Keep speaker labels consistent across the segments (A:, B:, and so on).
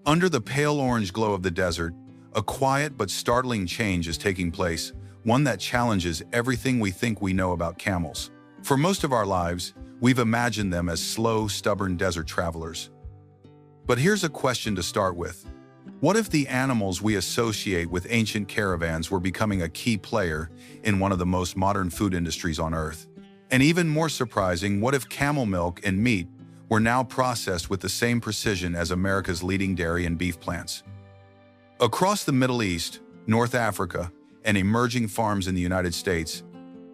A: Under the pale orange glow of the desert, a quiet but startling change is taking place, one that challenges everything we think we know about camels. For most of our lives, we've imagined them as slow, stubborn desert travelers. But here's a question to start with. What if the animals we associate with ancient caravans were becoming a key player in one of the most modern food industries on Earth? And even more surprising, what if camel milk and meat were now processed with the same precision as America's leading dairy and beef plants? Across the Middle East, North Africa, and emerging farms in the United States,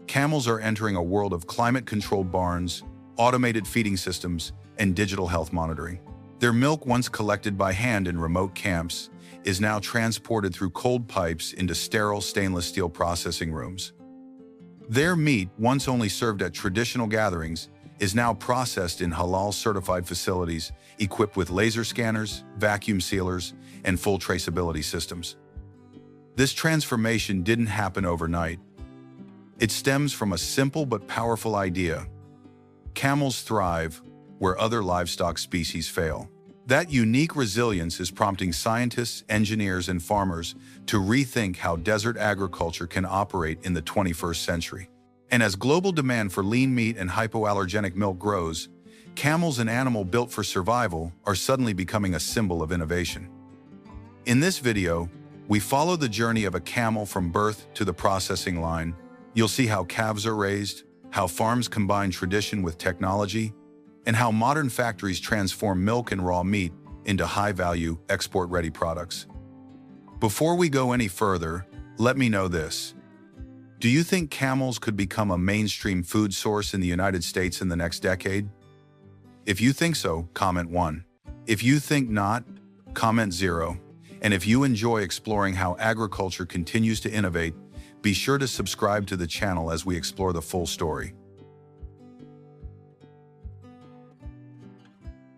A: camels are entering a world of climate-controlled barns, automated feeding systems, and digital health monitoring. Their milk, once collected by hand in remote camps, is now transported through cold pipes into sterile stainless steel processing rooms. Their meat, once only served at traditional gatherings, is now processed in halal-certified facilities equipped with laser scanners, vacuum sealers, and full traceability systems. This transformation didn't happen overnight. It stems from a simple but powerful idea. Camels thrive where other livestock species fail. That unique resilience is prompting scientists, engineers, and farmers to rethink how desert agriculture can operate in the 21st century. And as global demand for lean meat and hypoallergenic milk grows, camels, an animal built for survival, are suddenly becoming a symbol of innovation. In this video, we follow the journey of a camel from birth to the processing line. You'll see how calves are raised, how farms combine tradition with technology, and how modern factories transform milk and raw meat into high-value, export-ready products. Before we go any further, let me know this. Do you think camels could become a mainstream food source in the United States in the next decade? If you think so, comment 1. If you think not, comment 0. And if you enjoy exploring how agriculture continues to innovate, be sure to subscribe to the channel as we explore the full story.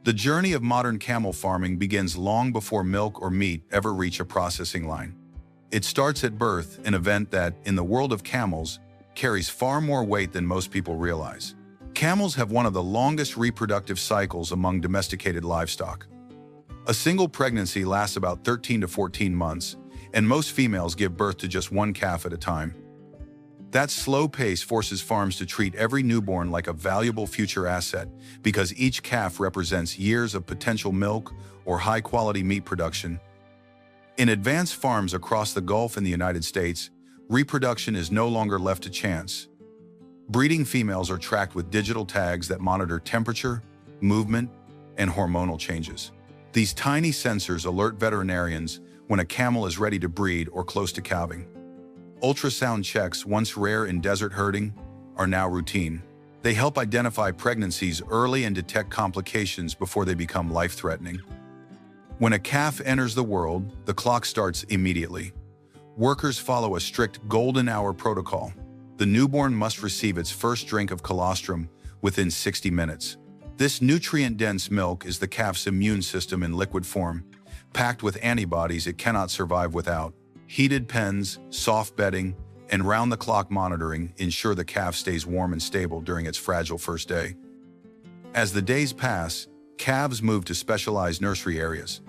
A: The journey of modern camel farming begins long before milk or meat ever reach a processing line. It starts at birth, an event that, in the world of camels, carries far more weight than most people realize. Camels have one of the longest reproductive cycles among domesticated livestock. A single pregnancy lasts about 13 to 14 months, and most females give birth to just one calf at a time. That slow pace forces farms to treat every newborn like a valuable future asset because each calf represents years of potential milk or high-quality meat production. In advanced farms across the Gulf and the United States, reproduction is no longer left to chance. Breeding females are tracked with digital tags that monitor temperature, movement, and hormonal changes. These tiny sensors alert veterinarians when a camel is ready to breed or close to calving. Ultrasound checks, once rare in desert herding, are now routine. They help identify pregnancies early and detect complications before they become life-threatening. When a calf enters the world, the clock starts immediately. Workers follow a strict golden hour protocol. The newborn must receive its first drink of colostrum within 60 minutes. This nutrient-dense milk is the calf's immune system in liquid form, packed with antibodies it cannot survive without. Heated pens, soft bedding, and round-the-clock monitoring ensure the calf stays warm and stable during its fragile first day. As the days pass, calves move to specialized nursery areas.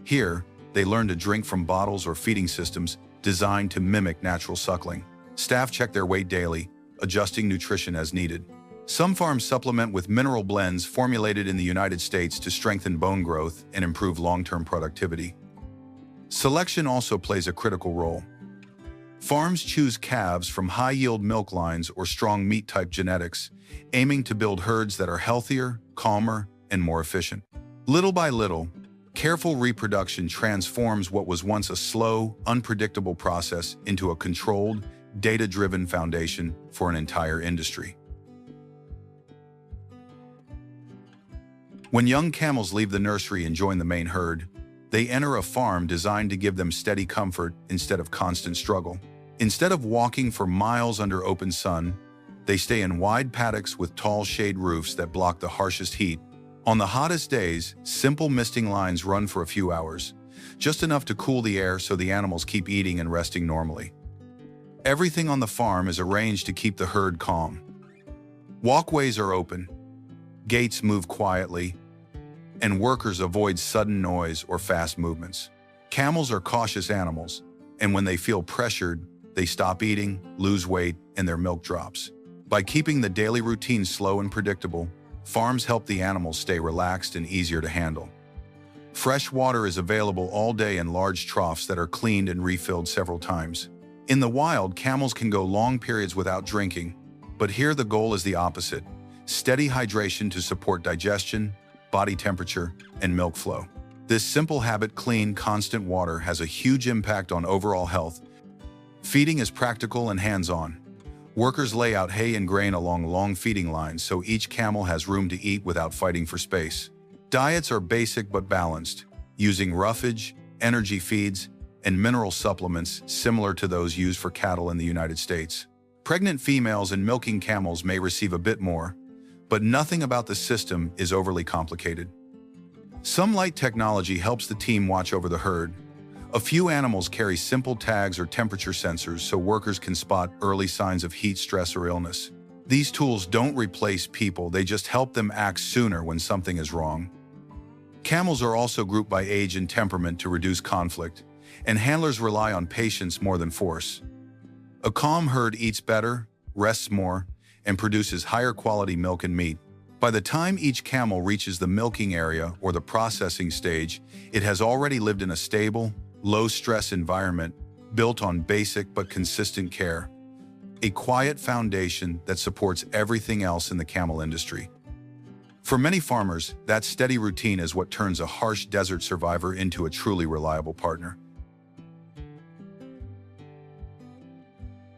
A: Here, they learn to drink from bottles or feeding systems designed to mimic natural suckling. Staff check their weight daily, adjusting nutrition as needed. Some farms supplement with mineral blends formulated in the United States to strengthen bone growth and improve long-term productivity. Selection also plays a critical role. Farms choose calves from high-yield milk lines or strong meat-type genetics, aiming to build herds that are healthier, calmer, and more efficient. Little by little, careful reproduction transforms what was once a slow, unpredictable process into a controlled, data-driven foundation for an entire industry. When young camels leave the nursery and join the main herd, they enter a farm designed to give them steady comfort instead of constant struggle. Instead of walking for miles under open sun, they stay in wide paddocks with tall shade roofs that block the harshest heat. On the hottest days, simple misting lines run for a few hours, just enough to cool the air so the animals keep eating and resting normally. Everything on the farm is arranged to keep the herd calm. Walkways are open, gates move quietly, and workers avoid sudden noise or fast movements. Camels are cautious animals, and when they feel pressured, they stop eating, lose weight, and their milk drops. By keeping the daily routine slow and predictable, farms help the animals stay relaxed and easier to handle. Fresh water is available all day in large troughs that are cleaned and refilled several times. In the wild, camels can go long periods without drinking, but here the goal is the opposite: steady hydration to support digestion, body temperature, and milk flow. This simple habit, clean, constant water, has a huge impact on overall health. Feeding is practical and hands-on. Workers lay out hay and grain along long feeding lines so each camel has room to eat without fighting for space. Diets are basic but balanced, using roughage, energy feeds, and mineral supplements similar to those used for cattle in the United States. Pregnant females and milking camels may receive a bit more, but nothing about the system is overly complicated. Some light technology helps the team watch over the herd. A few animals carry simple tags or temperature sensors so workers can spot early signs of heat stress or illness. These tools don't replace people, they just help them act sooner when something is wrong. Camels are also grouped by age and temperament to reduce conflict, and handlers rely on patience more than force. A calm herd eats better, rests more, and produces higher quality milk and meat. By the time each camel reaches the milking area or the processing stage, it has already lived in a stable, low-stress environment built on basic but consistent care, a quiet foundation that supports everything else in the camel industry. For many farmers, that steady routine is what turns a harsh desert survivor into a truly reliable partner.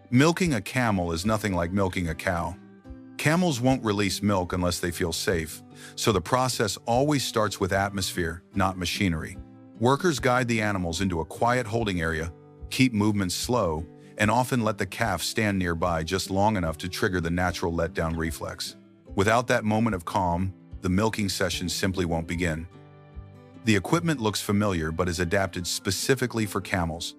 A: Milking a camel is nothing like milking a cow. Camels won't release milk unless they feel safe, so the process always starts with atmosphere, not machinery. Workers guide the animals into a quiet holding area, keep movements slow, and often let the calf stand nearby just long enough to trigger the natural letdown reflex. Without that moment of calm, the milking session simply won't begin. The equipment looks familiar but is adapted specifically for camels.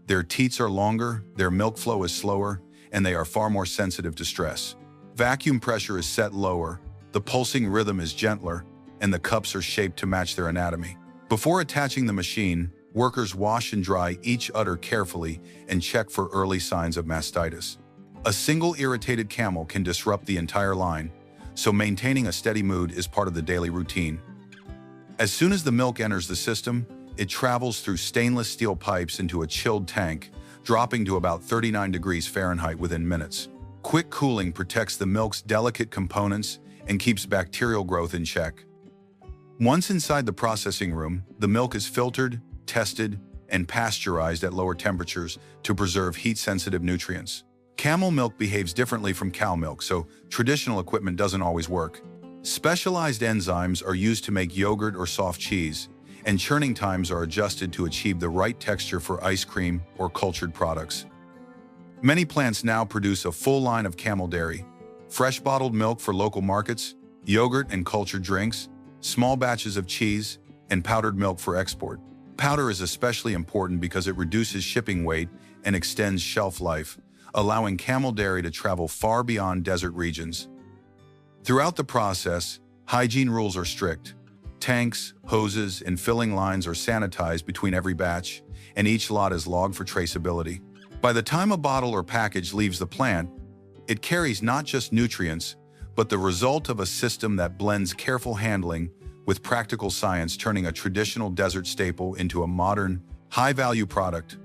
A: Their teats are longer, their milk flow is slower, and they are far more sensitive to stress. Vacuum pressure is set lower, the pulsing rhythm is gentler, and the cups are shaped to match their anatomy. Before attaching the machine, workers wash and dry each udder carefully and check for early signs of mastitis. A single irritated camel can disrupt the entire line, so maintaining a steady mood is part of the daily routine. As soon as the milk enters the system, it travels through stainless steel pipes into a chilled tank, dropping to about 39 degrees Fahrenheit within minutes. Quick cooling protects the milk's delicate components and keeps bacterial growth in check. Once inside the processing room, the milk is filtered, tested, and pasteurized at lower temperatures to preserve heat-sensitive nutrients. Camel milk behaves differently from cow milk, so traditional equipment doesn't always work. Specialized enzymes are used to make yogurt or soft cheese, and churning times are adjusted to achieve the right texture for ice cream or cultured products. Many plants now produce a full line of camel dairy: fresh bottled milk for local markets, yogurt and cultured drinks, small batches of cheese, and powdered milk for export. Powder is especially important because it reduces shipping weight and extends shelf life, allowing camel dairy to travel far beyond desert regions. Throughout the process, hygiene rules are strict. Tanks, hoses, and filling lines are sanitized between every batch, and each lot is logged for traceability. By the time a bottle or package leaves the plant, it carries not just nutrients, but the result of a system that blends careful handling with practical science, turning a traditional desert staple into a modern, high-value product.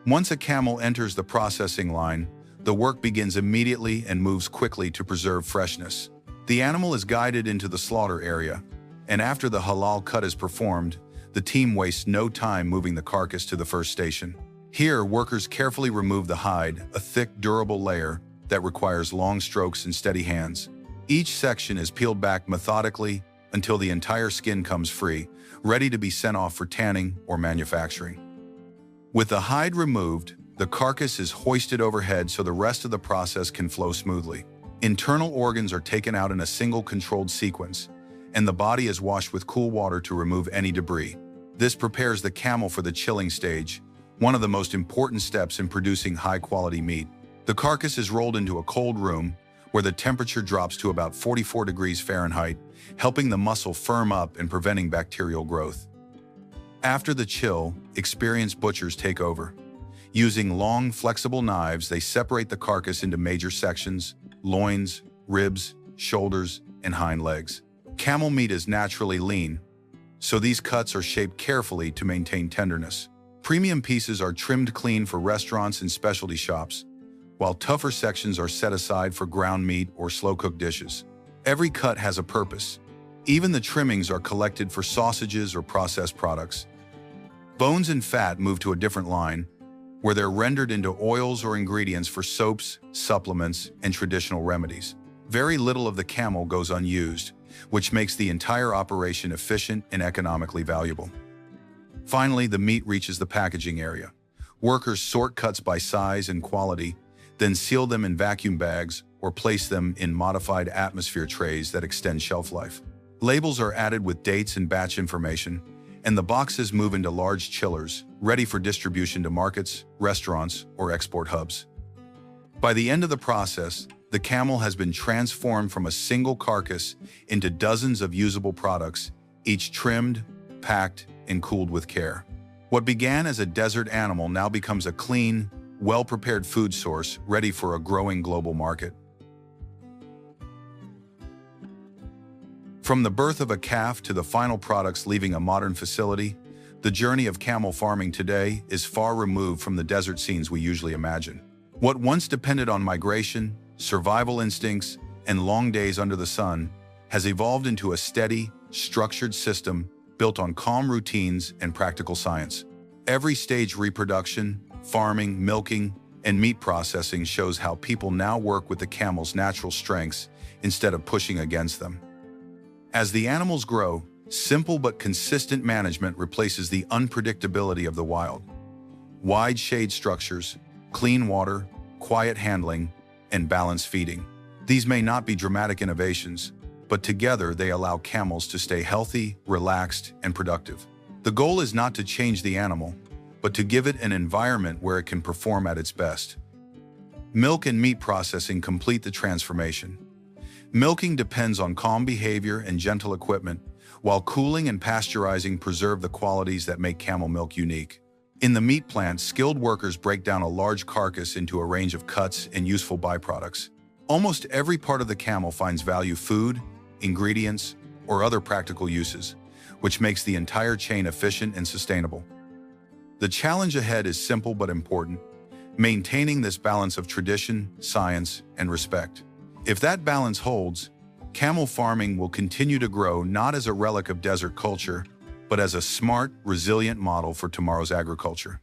A: Once a camel enters the processing line, the work begins immediately and moves quickly to preserve freshness. The animal is guided into the slaughter area, and after the halal cut is performed, the team wastes no time moving the carcass to the first station. Here, workers carefully remove the hide, a thick, durable layer that requires long strokes and steady hands. Each section is peeled back methodically until the entire skin comes free, ready to be sent off for tanning or manufacturing. With the hide removed, the carcass is hoisted overhead so the rest of the process can flow smoothly. Internal organs are taken out in a single controlled sequence, and the body is washed with cool water to remove any debris. This prepares the camel for the chilling stage, one of the most important steps in producing high-quality meat. The carcass is rolled into a cold room, where the temperature drops to about 44 degrees Fahrenheit, helping the muscle firm up and preventing bacterial growth. After the chill, experienced butchers take over. Using long, flexible knives, they separate the carcass into major sections: loins, ribs, shoulders, and hind legs. Camel meat is naturally lean, so these cuts are shaped carefully to maintain tenderness. Premium pieces are trimmed clean for restaurants and specialty shops, while tougher sections are set aside for ground meat or slow-cooked dishes. Every cut has a purpose. Even the trimmings are collected for sausages or processed products. Bones and fat move to a different line, where they're rendered into oils or ingredients for soaps, supplements, and traditional remedies. Very little of the camel goes unused, which makes the entire operation efficient and economically valuable. Finally, the meat reaches the packaging area. Workers sort cuts by size and quality, then seal them in vacuum bags or place them in modified atmosphere trays that extend shelf life. Labels are added with dates and batch information, and the boxes move into large chillers, ready for distribution to markets, restaurants, or export hubs. By the end of the process, the camel has been transformed from a single carcass into dozens of usable products, each trimmed, packed, and cooled with care. What began as a desert animal now becomes a clean, well-prepared food source ready for a growing global market. From the birth of a calf to the final products leaving a modern facility, the journey of camel farming today is far removed from the desert scenes we usually imagine. What once depended on migration, survival instincts, and long days under the sun has evolved into a steady, structured system built on calm routines and practical science. Every stage: reproduction, farming, milking, and meat processing shows how people now work with the camel's natural strengths instead of pushing against them. As the animals grow, simple but consistent management replaces the unpredictability of the wild. Wide shade structures, clean water, quiet handling, and balanced feeding. These may not be dramatic innovations, but together they allow camels to stay healthy, relaxed, and productive. The goal is not to change the animal, but to give it an environment where it can perform at its best. Milk and meat processing complete the transformation. Milking depends on calm behavior and gentle equipment, while cooling and pasteurizing preserve the qualities that make camel milk unique. In the meat plant, skilled workers break down a large carcass into a range of cuts and useful byproducts. Almost every part of the camel finds value: food, ingredients, or other practical uses, which makes the entire chain efficient and sustainable. The challenge ahead is simple but important: maintaining this balance of tradition, science, and respect. If that balance holds, camel farming will continue to grow not as a relic of desert culture, but as a smart, resilient model for tomorrow's agriculture.